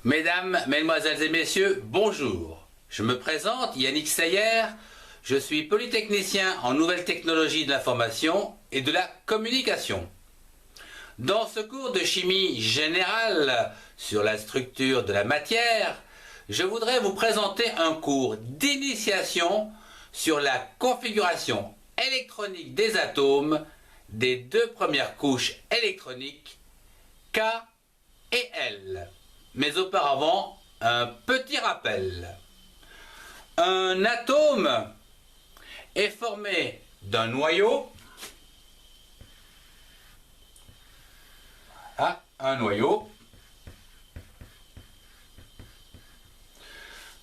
Mesdames, Mesdemoiselles et Messieurs, bonjour. Je me présente, Yannick Sayer, je suis polytechnicien en nouvelles technologies de l'information et de la communication. Dans ce cours de chimie générale sur la structure de la matière, je voudrais vous présenter un cours d'initiation sur la configuration électronique des atomes des deux premières couches électroniques K et L. Mais auparavant, un petit rappel. Un atome est formé d'un noyau,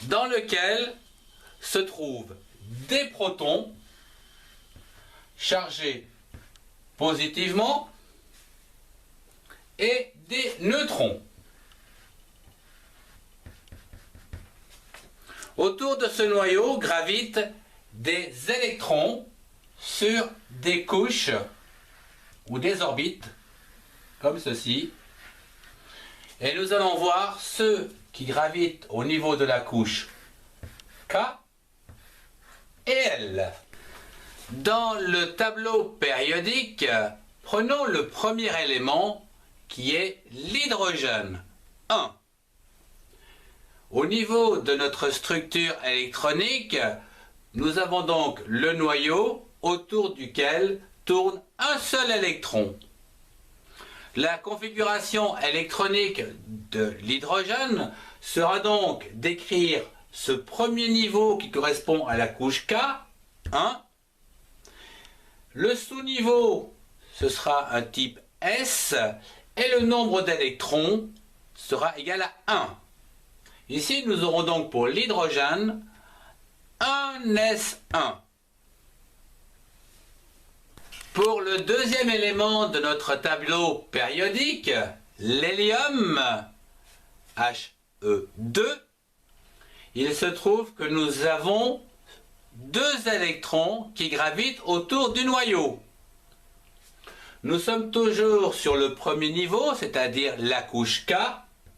dans lequel se trouvent des protons chargés positivement et des neutrons. Autour de ce noyau gravitent des électrons sur des couches ou des orbites, comme ceci. Et nous allons voir ceux qui gravitent au niveau de la couche K et L. Dans le tableau périodique, prenons le premier élément qui est l'hydrogène 1. Au niveau de notre structure électronique, nous avons donc le noyau autour duquel tourne un seul électron. La configuration électronique de l'hydrogène sera donc d'écrire ce premier niveau qui correspond à la couche K, 1. Le sous-niveau, ce sera un type S, et le nombre d'électrons sera égal à 1. Ici, nous aurons donc pour l'hydrogène un S1. Pour le deuxième élément de notre tableau périodique, l'hélium, He2, il se trouve que nous avons deux électrons qui gravitent autour du noyau. Nous sommes toujours sur le premier niveau, c'est-à-dire la couche K,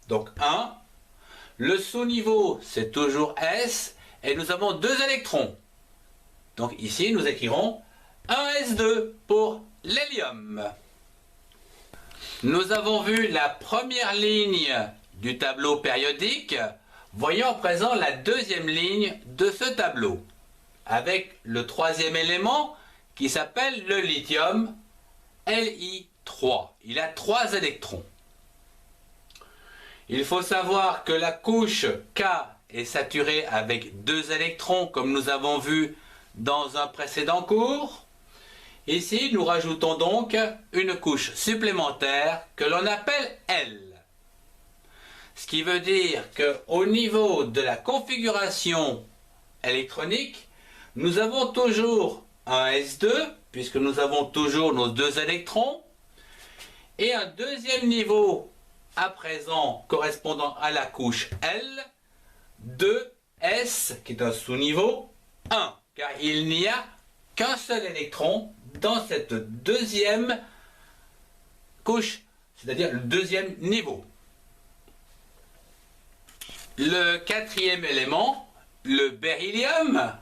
donc 1. Le sous-niveau, c'est toujours S, et nous avons deux électrons. Donc ici, nous écrirons un S2 pour l'hélium. Nous avons vu la première ligne du tableau périodique. Voyons à présent la deuxième ligne de ce tableau, avec le troisième élément qui s'appelle le lithium, Li3. Il a 3 électrons. Il faut savoir que la couche K est saturée avec 2 électrons, comme nous avons vu dans un précédent cours. Ici, nous rajoutons donc une couche supplémentaire que l'on appelle L. Ce qui veut dire qu'au niveau de la configuration électronique, nous avons toujours un S2, puisque nous avons toujours nos 2 électrons, et un deuxième niveau à présent correspondant à la couche L, 2S, qui est un sous-niveau, 1, car il n'y a qu'un seul électron dans cette deuxième couche, c'est-à-dire le deuxième niveau. Le quatrième élément, le beryllium,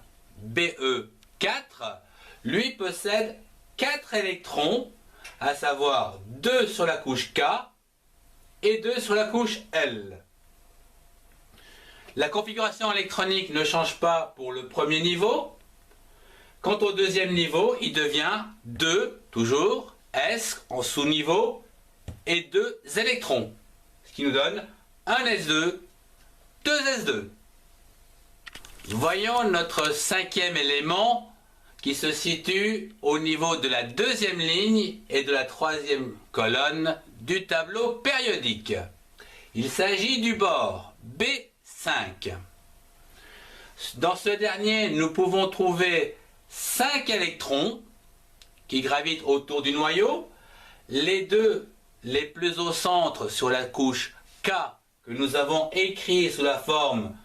Be4, lui possède 4 électrons, à savoir 2 sur la couche K et 2 sur la couche L. La configuration électronique ne change pas pour le premier niveau. Quant au deuxième niveau, il devient 2, toujours, S en sous-niveau, et 2 électrons, ce qui nous donne un S2, 2 S2. Voyons notre cinquième élément qui se situe au niveau de la deuxième ligne et de la troisième colonne du tableau périodique. Il s'agit du bord B5. Dans ce dernier, nous pouvons trouver 5 électrons qui gravitent autour du noyau. Les deux les plus au centre sur la couche K que nous avons écrit sous la forme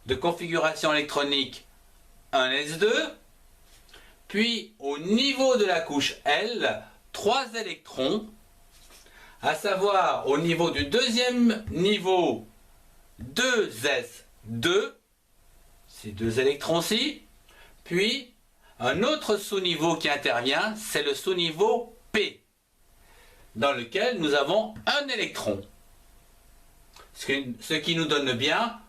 de configuration électronique un S2, puis au niveau de la couche L, 3 électrons, à savoir au niveau du deuxième niveau 2s2, ces deux électrons-ci, puis un autre sous-niveau qui intervient, c'est le sous-niveau P, dans lequel nous avons un électron. Ce qui nous donne bien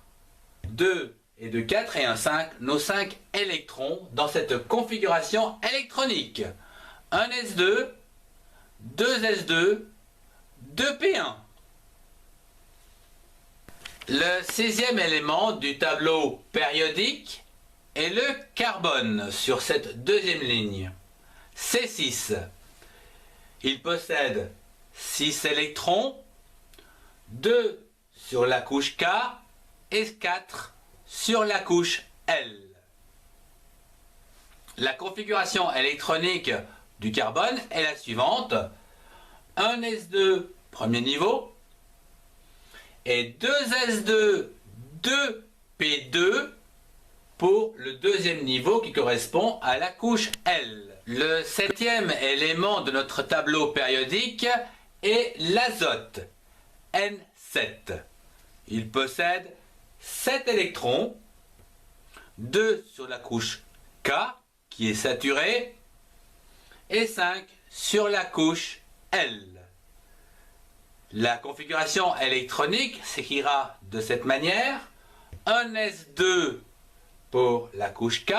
2 et 2, 4 et 1, 5, nos 5 électrons dans cette configuration électronique. 1s2, 2s2, 2p1. Le sixième élément du tableau périodique est le carbone sur cette deuxième ligne. C6. Il possède 6 électrons, 2 sur la couche K et 4 sur la couche L. La configuration électronique du carbone est la suivante. 1s2 premier niveau et 2s2 2p2 pour le deuxième niveau qui correspond à la couche L. Le septième élément de notre tableau périodique est l'azote, N7. Il possède 7 électrons, 2 sur la couche K qui est saturée et 5 sur la couche L. La configuration électronique s'écrira de cette manière. 1s2 pour la couche K,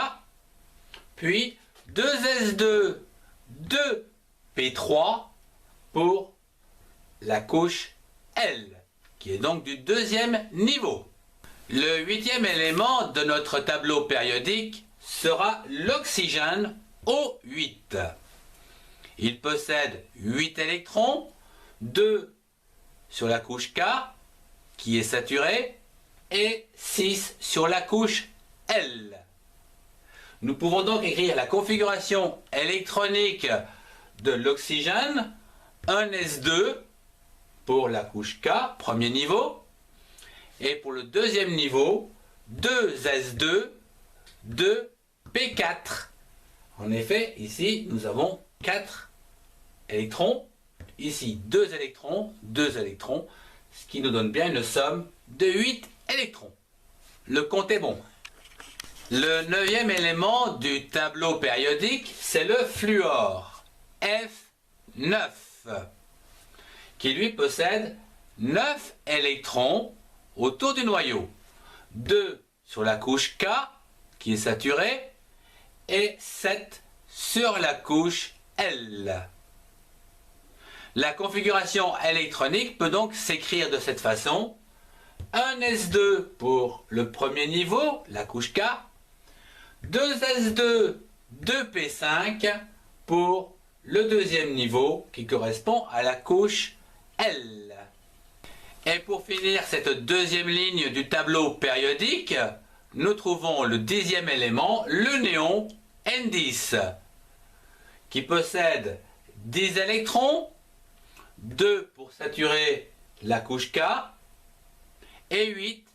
puis 2s2 2p3 pour la couche L, qui est donc du deuxième niveau. Le huitième élément de notre tableau périodique sera l'oxygène O8. Il possède 8 électrons, 2 sur la couche K, qui est saturée, et 6 sur la couche L. Nous pouvons donc écrire la configuration électronique de l'oxygène, 1s2 pour la couche K, premier niveau, et pour le deuxième niveau, 2s2, 2p4. En effet, ici, nous avons 4 électrons, ici 2 électrons, ce qui nous donne bien une somme de 8 électrons. Le compte est bon. Le neuvième élément du tableau périodique, c'est le fluor, F9, qui lui possède 9 électrons autour du noyau, 2 sur la couche K, qui est saturée, et 7 sur la couche L. La configuration électronique peut donc s'écrire de cette façon. 1s2 pour le premier niveau, la couche K, 2s2, 2p5 pour le deuxième niveau qui correspond à la couche L. Et pour finir cette deuxième ligne du tableau périodique, nous trouvons le 10e élément, le néon N10, qui possède 10 électrons, 2 pour saturer la couche K, et 8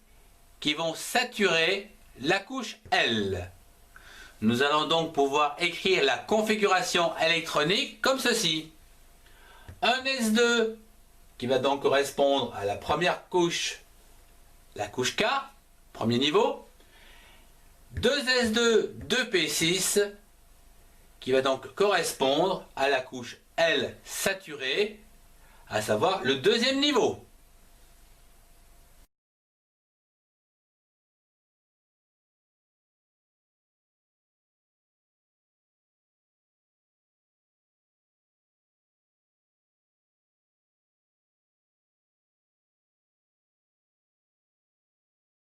qui vont saturer la couche L. Nous allons donc pouvoir écrire la configuration électronique comme ceci. 1s2 qui va donc correspondre à la première couche, la couche K, premier niveau. 2s2, 2p6 qui va donc correspondre à la couche L saturée, à savoir le deuxième niveau.